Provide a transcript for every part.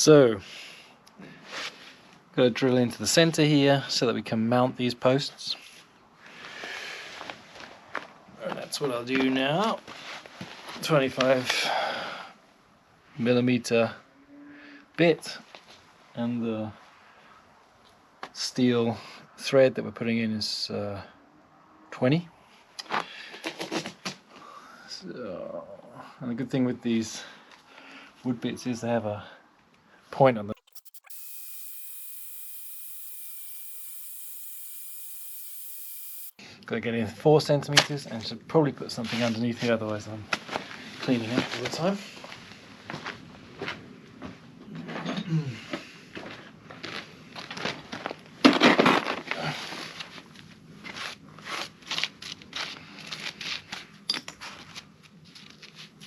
So, got to drill into the center here so that we can mount these posts. And that's what I'll do now. 25mm bit and the steel thread that we're putting in is 20. So, and the good thing with these wood bits is they have a point on them. Got to get in 4 centimeters and should probably put something underneath here, otherwise I'm cleaning up all the time.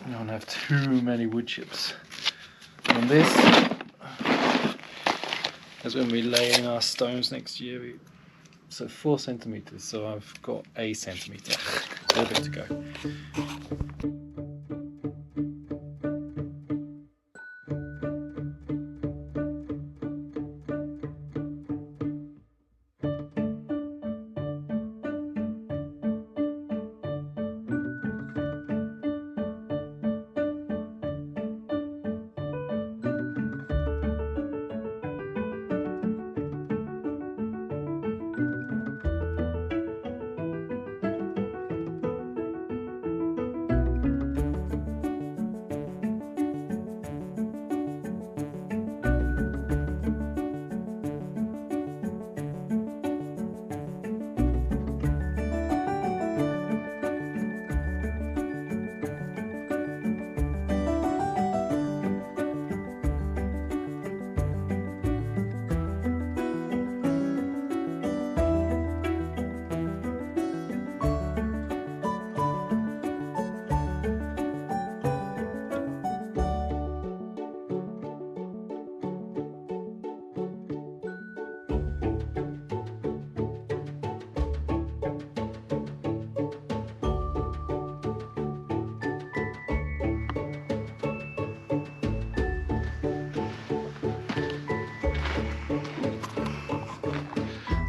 I don't have too many wood chips on this, because when we lay in our stones next year, so 4 centimeters, so I've got a centimeter, a little bit to go.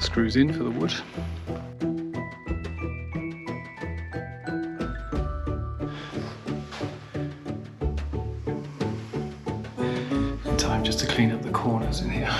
Screws in for the wood. Time just to clean up the corners in here.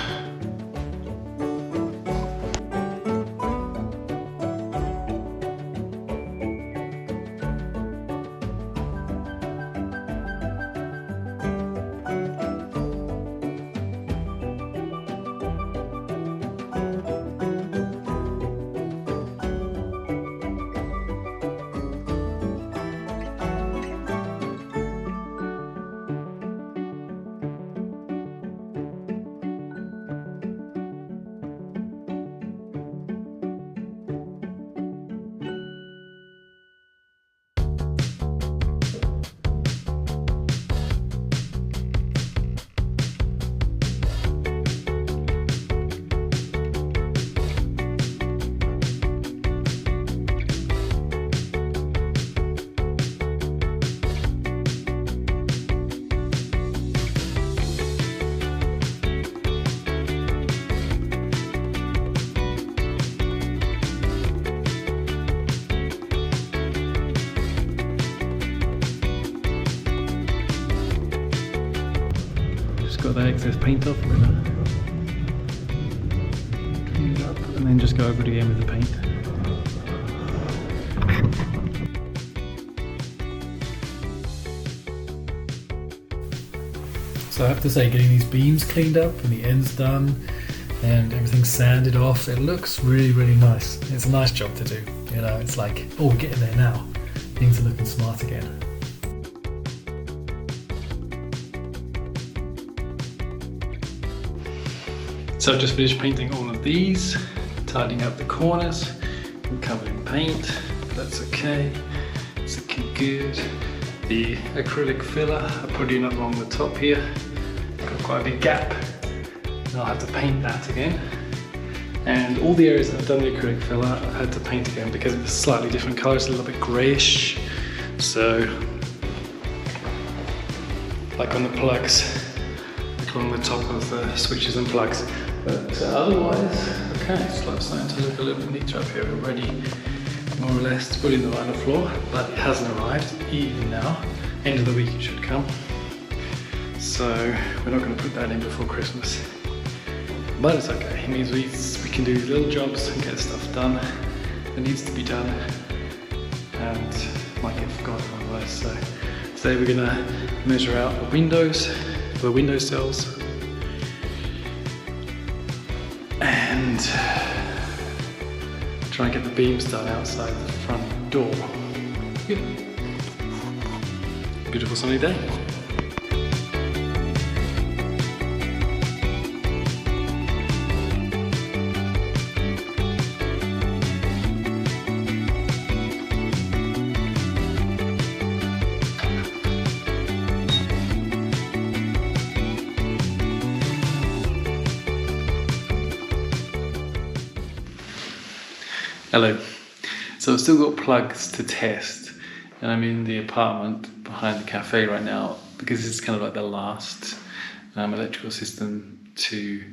Got that excess paint off, we're gonna clean it up and then just go over it again with the paint. So I have to say, getting these beams cleaned up and the ends done and everything sanded off, it looks really, really nice. It's a nice job to do, you know, it's like, oh, we're getting there now. Things are looking smart again. So I've just finished painting all of these, tidying up the corners, and covered in paint. That's okay, it's looking good. The acrylic filler, I put in along the top here, got quite a big gap, and I'll have to paint that again. And all the areas that I've done the acrylic filler, I've had to paint again because it's a slightly different colour, it's a little bit greyish. So, like on the plugs, along the top of the switches and plugs. But otherwise, okay, it's like starting to look a little bit neater up here. We're ready more or less to put in the liner floor, but it hasn't arrived even now. End of the week it should come. So we're not going to put that in before Christmas. But it's okay, it means we can do little jobs and get stuff done that needs to be done and might get forgotten otherwise. So today we're going to measure out the windows for the window sills and try and get the beams done outside the front door. Yep. Beautiful sunny day. Hello. So I've still got plugs to test, and I'm in the apartment behind the cafe right now because it's kind of like the last electrical system to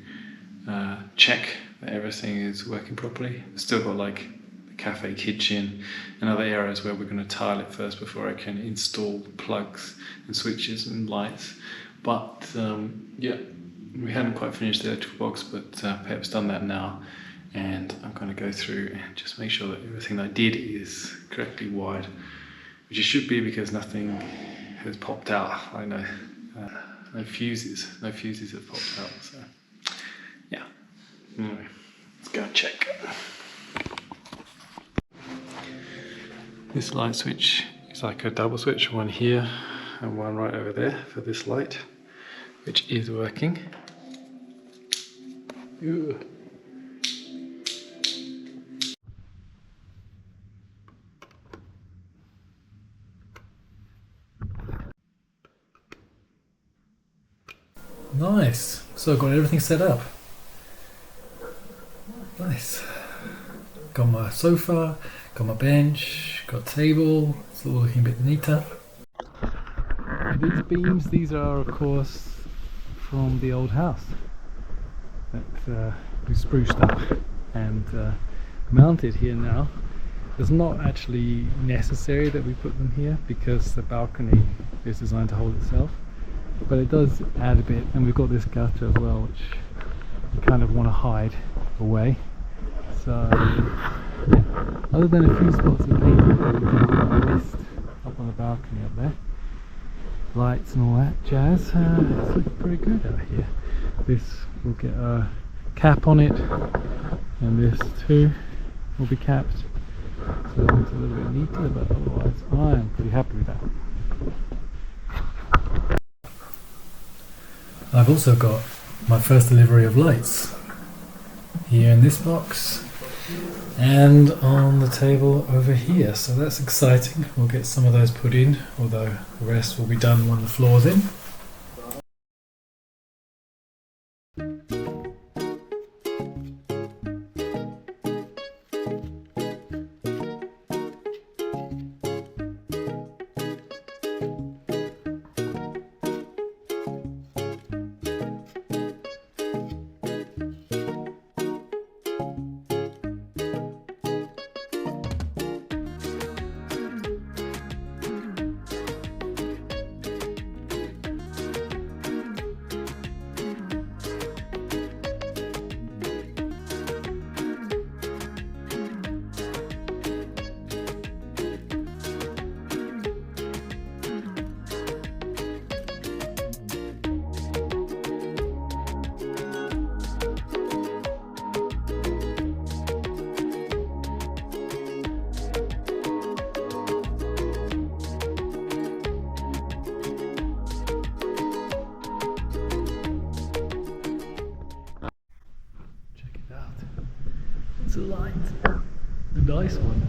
check that everything is working properly. I've still got like the cafe kitchen and other areas where we're going to tile it first before I can install plugs and switches and lights. But yeah, we haven't quite finished the electrical box, but Pep's done that now. And I'm going to go through and just make sure that everything that I did is correctly wired, which it should be because nothing has popped out. I know no fuses have popped out. So yeah, anyway, let's go and check. This light switch is like a double switch, one here and one right over there for this light, which is working. Ooh. Nice. So I've got everything set up. Nice. Got my sofa, got my bench, got a table. It's all looking a bit neater. These beams, these are of course from the old house that we spruced up and mounted here now. It's not actually necessary that we put them here because the balcony is designed to hold itself. But it does add a bit, and we've got this gutter as well, which we kind of want to hide away. So, yeah. Other than a few spots of paint, we've got a mist up on the balcony up there, lights and all that jazz. It's looking pretty good out here. This will get a cap on it, and this too will be capped. So it looks a little bit neater, but otherwise I am pretty happy with that. I've also got my first delivery of lights here in this box and on the table over here, so that's exciting. We'll get some of those put in, although the rest will be done when the floor's in. It's a light, a nice one.